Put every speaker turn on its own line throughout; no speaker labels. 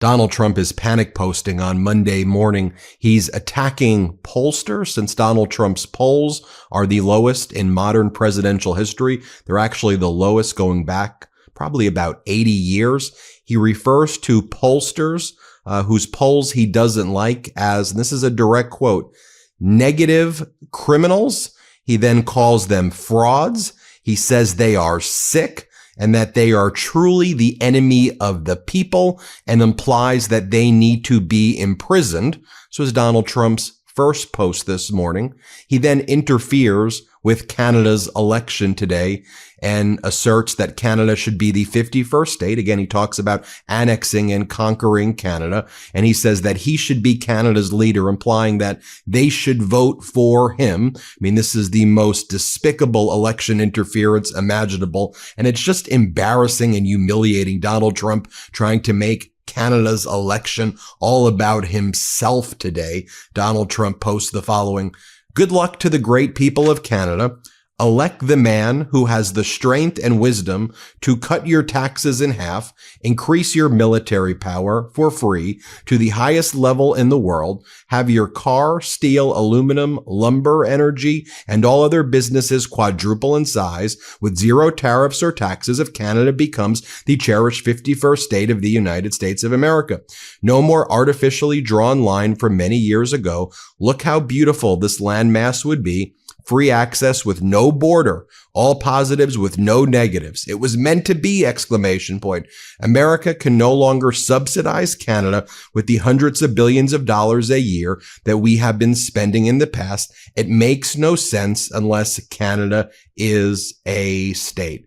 Donald Trump is panic posting on Monday morning. He's attacking pollsters since Donald Trump's polls are the lowest in modern presidential history. They're actually the lowest going back probably about 80 years. He refers to pollsters whose polls he doesn't like as, and this is a direct quote, negative criminals. He then calls them frauds. He says they are sick and that they are truly the enemy of the people, and implies that they need to be imprisoned. This was Donald Trump's first post this morning. He then interferes with Canada's election today and asserts that Canada should be the 51st state. Again, he talks about annexing and conquering Canada, and he says that he should be Canada's leader, implying that they should vote for him. I mean, this is the most despicable election interference imaginable, and it's just embarrassing and humiliating. Donald Trump trying to make Canada's election all about himself today. Donald Trump posts the following: "Good luck to the great people of Canada. Elect the man who has the strength and wisdom to cut your taxes in half, increase your military power for free to the highest level in the world, have your car, steel, aluminum, lumber, energy, and all other businesses quadruple in size with zero tariffs or taxes if Canada becomes the cherished 51st state of the United States of America. No more artificially drawn line from many years ago. Look how beautiful this landmass would be. Free access with no border, all positives with no negatives. It was meant to be, exclamation point. America can no longer subsidize Canada with the hundreds of billions of dollars a year that we have been spending in the past. It makes no sense unless Canada is a state."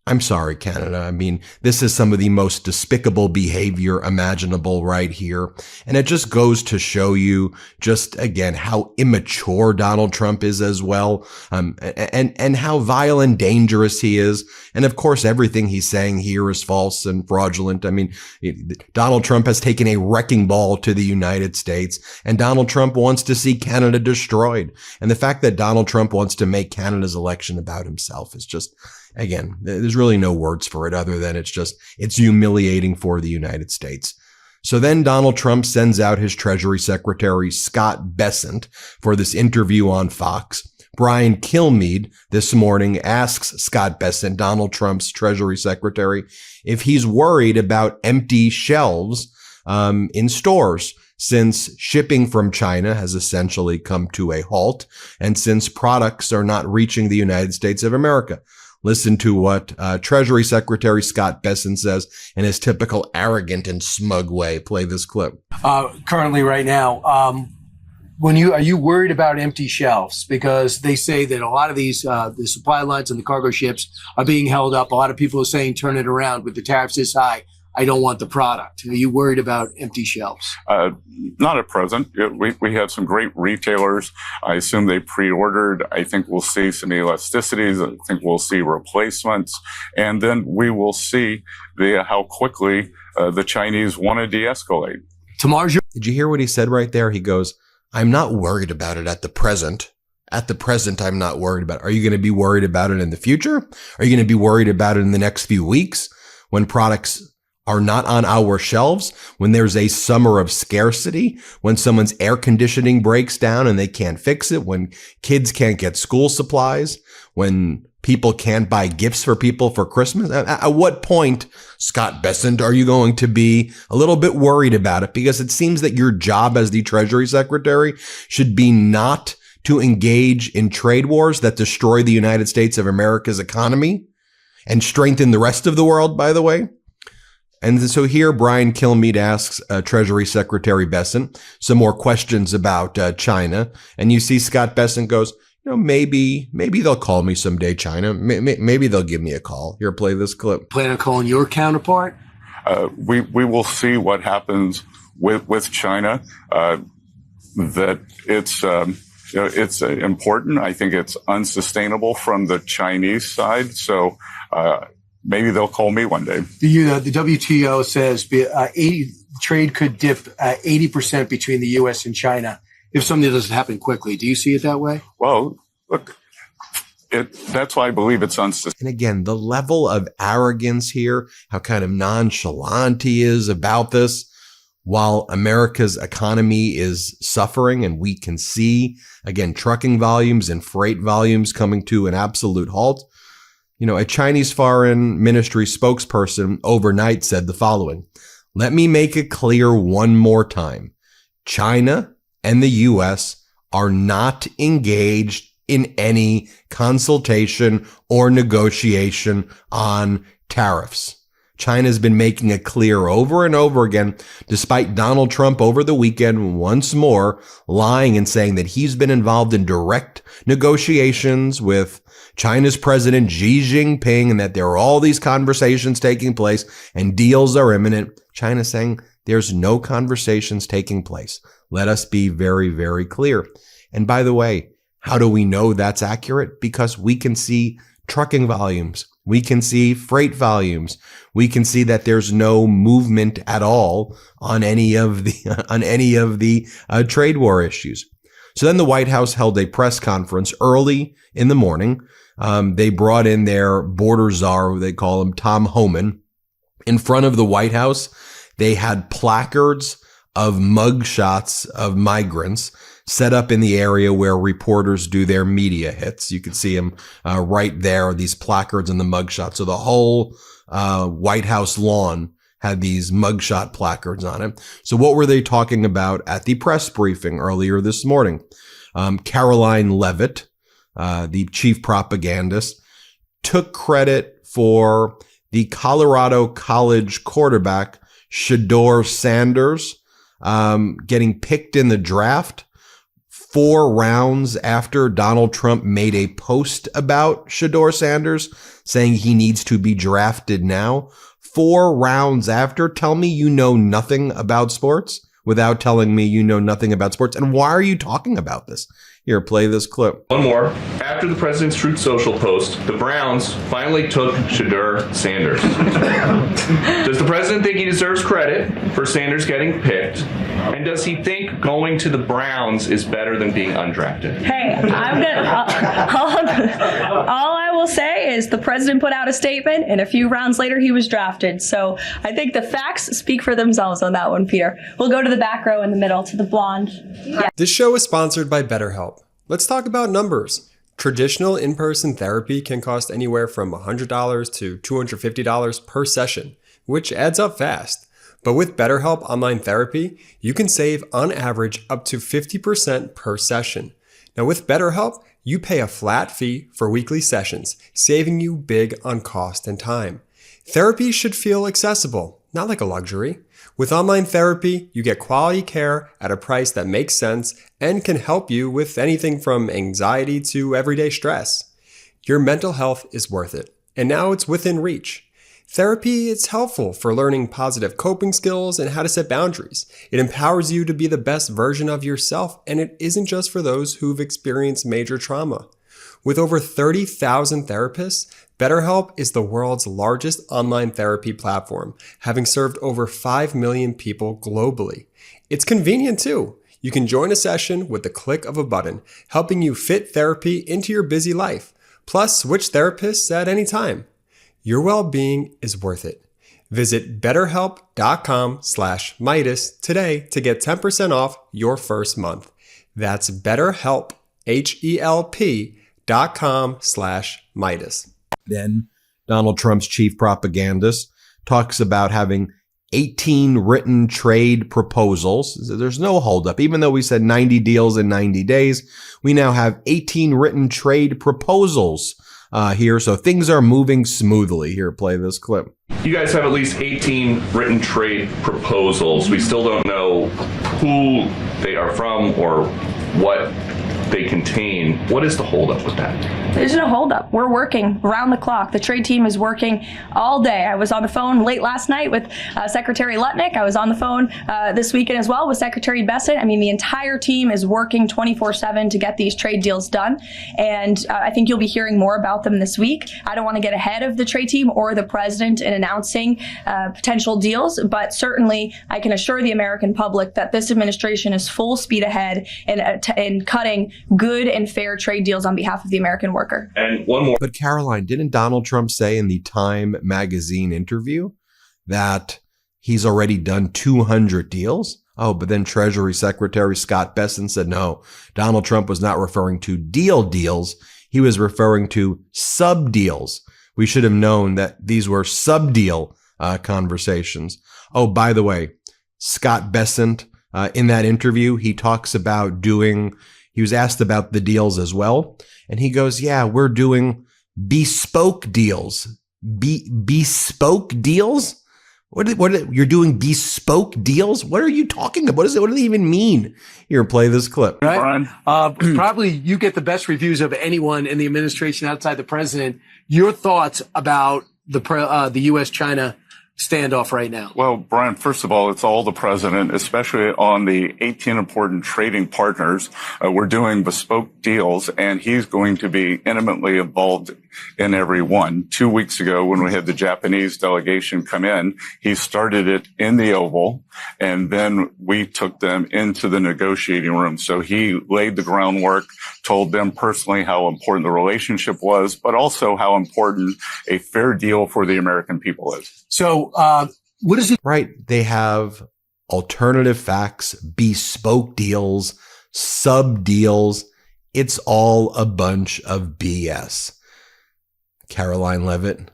I'm sorry, Canada. I mean, this is some of the most despicable behavior imaginable right here. And it just goes to show you just, again, how immature Donald Trump is as well, and how vile and dangerous he is. And of course, everything he's saying here is false and fraudulent. I mean, Donald Trump has taken a wrecking ball to the United States, and Donald Trump wants to see Canada destroyed. And the fact that Donald Trump wants to make Canada's election about himself is just, again, there's really no words for it other than it's humiliating for the United States. So then Donald Trump sends out his Treasury Secretary, Scott Bessent, for this interview on Fox. Brian Kilmeade this morning asks Scott Bessent, Donald Trump's Treasury Secretary, if he's worried about empty shelves in stores, since shipping from China has essentially come to a halt, and since products are not reaching the United States of America. Listen to what Treasury Secretary Scott Bessent says in his typical arrogant and smug way. Play this clip.
Currently, right now, are you worried about empty shelves? Because they say that a lot of these the supply lines and the cargo ships are being held up. A lot of people are saying, turn it around. With the tariffs this high, I don't want the product. Are you worried about empty shelves?
Not at present. We have some great retailers. I assume they pre-ordered. I think we'll see some elasticities. I think we'll see replacements. And then we will see how quickly the Chinese want to de-escalate.
Did you hear what he said right there? He goes, I'm not worried about it at the present. At the present, I'm not worried about it. Are you going to be worried about it in the future? Are you going to be worried about it in the next few weeks when products are not on our shelves, when there's a summer of scarcity, when someone's air conditioning breaks down and they can't fix it, when kids can't get school supplies, when people can't buy gifts for people for Christmas? At what point, Scott Bessent, are you going to be a little bit worried about it? Because it seems that your job as the Treasury Secretary should be not to engage in trade wars that destroy the United States of America's economy and strengthen the rest of the world, by the way. And so here, Brian Kilmeade asks Treasury Secretary Bessent some more questions about China. And you see Scott Bessent goes, maybe they'll call me someday, China. Maybe they'll give me a call. Here, play this clip.
Plan on calling your counterpart?
We will see what happens with China. That it's important. I think it's unsustainable from the Chinese side. So, maybe they'll call me one day.
The WTO says trade could dip 80% between the U.S. and China if something doesn't happen quickly. Do you see it that way?
Well, look, That's why I believe it's unsustainable.
And again, the level of arrogance here, how kind of nonchalant he is about this, while America's economy is suffering and we can see, again, trucking volumes and freight volumes coming to an absolute halt. You know, a Chinese foreign ministry spokesperson overnight said the following: "Let me make it clear one more time. China and the U.S. are not engaged in any consultation or negotiation on tariffs." China's been making it clear over and over again, despite Donald Trump over the weekend once more lying and saying that he's been involved in direct negotiations with China's President Xi Jinping and that there are all these conversations taking place and deals are imminent. China's saying there's no conversations taking place. Let us be very, very clear. And by the way, how do we know that's accurate? Because we can see trucking volumes. We can see freight volumes. We can see that there's no movement at all on any of the trade war issues. So then the White House held a press conference early in the morning. They brought in their border czar, they call him Tom Homan. In front of the White House, they had placards of mugshots of migrants set up in the area where reporters do their media hits. You can see them right there, these placards and the mugshots. So the whole White House lawn had these mugshot placards on it. So what were they talking about at the press briefing earlier this morning? Caroline Leavitt, the chief propagandist, took credit for the Colorado College quarterback Shedeur Sanders getting picked in the draft 4 rounds after Donald Trump made a post about Shedeur Sanders saying he needs to be drafted now. 4 rounds after. Tell me you know nothing about sports without telling me you know nothing about sports. And why are you talking about this? Here, play this clip.
One more. After the President's Truth Social post, the Browns finally took Shedeur Sanders. Does the President think he deserves credit for Sanders getting picked? And does he think going to the Browns is better than being undrafted?
Hey, all I will say is the President put out a statement, and a few rounds later he was drafted. So I think the facts speak for themselves on that one, Peter. We'll go to the back row in the middle, to the blonde. Yeah.
This show is sponsored by BetterHelp. Let's talk about numbers. Traditional in-person therapy can cost anywhere from $100 to $250 per session, which adds up fast. But with BetterHelp Online Therapy, you can save on average up to 50% per session. Now with BetterHelp, you pay a flat fee for weekly sessions, saving you big on cost and time. Therapy should feel accessible, not like a luxury. With online therapy, you get quality care at a price that makes sense and can help you with anything from anxiety to everyday stress. Your mental health is worth it, and now it's within reach. Therapy is helpful for learning positive coping skills and how to set boundaries. It empowers you to be the best version of yourself, and it isn't just for those who've experienced major trauma. With over 30,000 therapists, BetterHelp is the world's largest online therapy platform, having served over 5 million people globally. It's convenient too. You can join a session with the click of a button, helping you fit therapy into your busy life. Plus, switch therapists at any time. Your well-being is worth it. Visit betterhelp.com/Meidas today to get 10% off your first month. That's BetterHelp, HELP.com/Meidas.
Then Donald Trump's chief propagandist talks about having 18 written trade proposals. There's no holdup. Even though we said 90 deals in 90 days, we now have 18 written trade proposals here. So things are moving smoothly. Here, play this clip.
You guys have at least 18 written trade proposals. We still don't know who they are from or what they contain. What is the holdup with that?
There's no holdup. We're working around the clock. The trade team is working all day. I was on the phone late last night with Secretary Lutnick. I was on the phone this weekend as well with Secretary Bessent. I mean, the entire team is working 24/7 to get these trade deals done. And I think you'll be hearing more about them this week. I don't want to get ahead of the trade team or the president in announcing potential deals, but certainly I can assure the American public that this administration is full speed ahead in cutting good and fair trade deals on behalf of the American worker.
And one more.
But Caroline, didn't Donald Trump say in the Time magazine interview that he's already done 200 deals? Oh, but then Treasury Secretary Scott Bessent said, no, Donald Trump was not referring to deals. He was referring to sub deals. We should have known that these were sub deal conversations. Oh, by the way, Scott Bessent, in that interview, he talks about he was asked about the deals as well. And he goes, yeah, we're doing bespoke deals. Bespoke deals? You're doing bespoke deals? What are you talking about? What do they even mean? Here, play this clip.
Right? Probably you get the best reviews of anyone in the administration outside the president. Your thoughts about the U.S.-China standoff right now?
Well, Brian, first of all, it's all the president, especially on the 18 important trading partners. We're doing bespoke deals, and he's going to be intimately involved in every one. 2 weeks ago, when we had the Japanese delegation come in, he started it in the Oval, and then we took them into the negotiating room. So he laid the groundwork, told them personally how important the relationship was, but also how important a fair deal for the American people is.
So what is it?
Right. They have alternative facts, bespoke deals, sub deals. It's all a bunch of BS. Caroline Leavitt,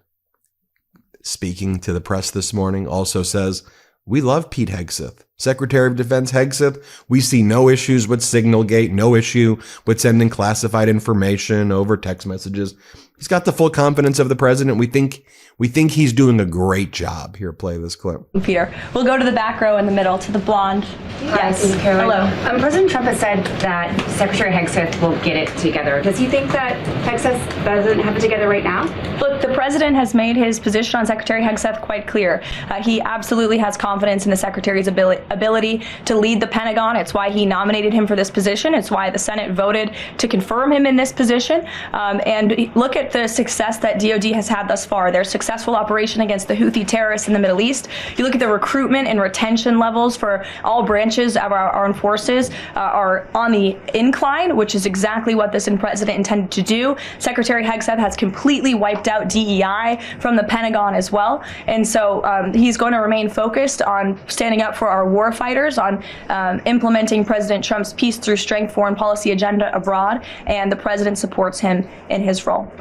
speaking to the press this morning, also says, we love Pete Hegseth. Secretary of Defense Hegseth, we see no issues with Signalgate, no issue with sending classified information over text messages. He's got the full confidence of the president. We think he's doing a great job. Here, play this clip.
Peter, we'll go to the back row in the middle, to the blonde. Yes.
Hello. President Trump has said that Secretary Hegseth will get it together. Does he think that Hegseth doesn't have it together right now?
Look, the president has made his position on Secretary Hegseth quite clear. He absolutely has confidence in the secretary's ability to lead the Pentagon. It's why he nominated him for this position. It's why the Senate voted to confirm him in this position. And look at the success that DOD has had thus far. Their successful operation against the Houthi terrorists in the Middle East. You look at the recruitment and retention levels for all branches of our armed forces are on the incline, which is exactly what this president intended to do. Secretary Hegseth has completely wiped out DEI from the Pentagon as well. And so he's going to remain focused on standing up for our war fighters, on implementing President Trump's peace through strength foreign policy agenda abroad, and the president supports him in his role.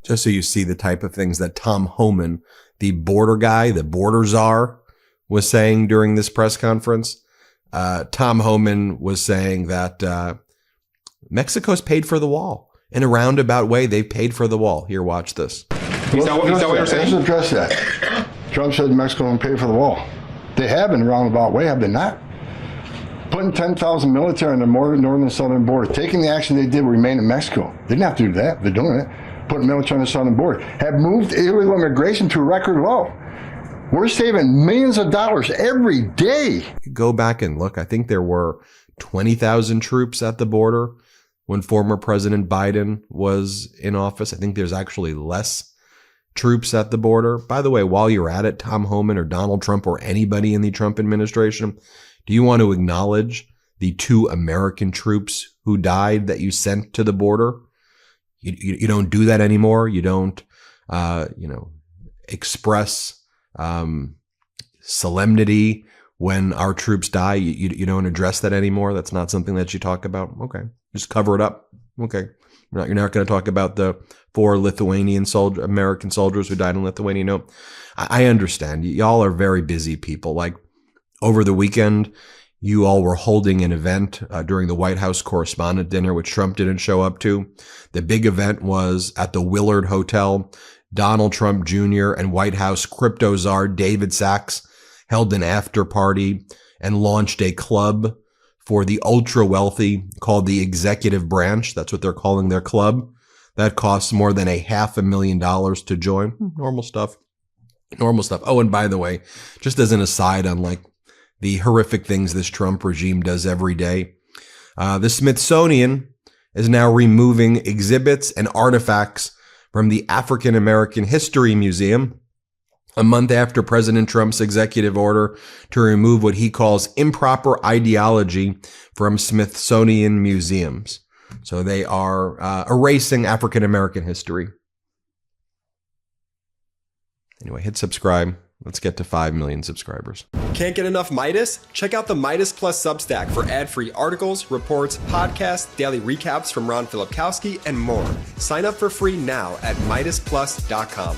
Just so you see the type of things that Tom Homan, the border guy, the border czar, was saying during this press conference. Tom Homan was saying that Mexico's paid for the wall. In a roundabout way, they've paid for the wall. Here, watch this.
Is that what you're saying? Let's address that. Trump said Mexico won't pay for the wall. They have in a roundabout way, have they not? Putting 10,000 military on the northern and southern border, taking the action they did remain in Mexico. They didn't have to do that. They're doing it. Putting military on the southern border. Have moved illegal immigration to a record low. We're saving millions of dollars every day.
Go back and look. I think there were 20,000 troops at the border when former President Biden was in office. I think there's actually less troops at the border. By the way, while you're at it, Tom Homan or Donald Trump or anybody in the Trump administration, do you want to acknowledge the 2 American troops who died that you sent to the border? You don't do that anymore. You don't, express solemnity when our troops die. You don't address that anymore. That's not something that you talk about. Okay, just cover it up. Okay, you're not going to talk about the 4 American soldiers who died in Lithuania. No, I understand. Y'all are very busy people. Like over the weekend, you all were holding an event during the White House Correspondent Dinner, which Trump didn't show up to. The big event was at the Willard Hotel. Donald Trump Jr. and White House crypto czar David Sachs held an after party and launched a club for the ultra wealthy called the Executive Branch. That's what they're calling their club. That costs more than $500,000 to join. Normal stuff. Oh, and by the way, just as an aside on like the horrific things this Trump regime does every day, the Smithsonian is now removing exhibits and artifacts from the African American History Museum a month after President Trump's executive order to remove what he calls improper ideology from Smithsonian museums. So they are erasing African American history. Anyway, hit subscribe. Let's get to 5 million subscribers.
Can't get enough Meidas? Check out the Meidas Plus Substack for ad-free articles, reports, podcasts, daily recaps from Ron Filipkowski, and more. Sign up for free now at MeidasPlus.com.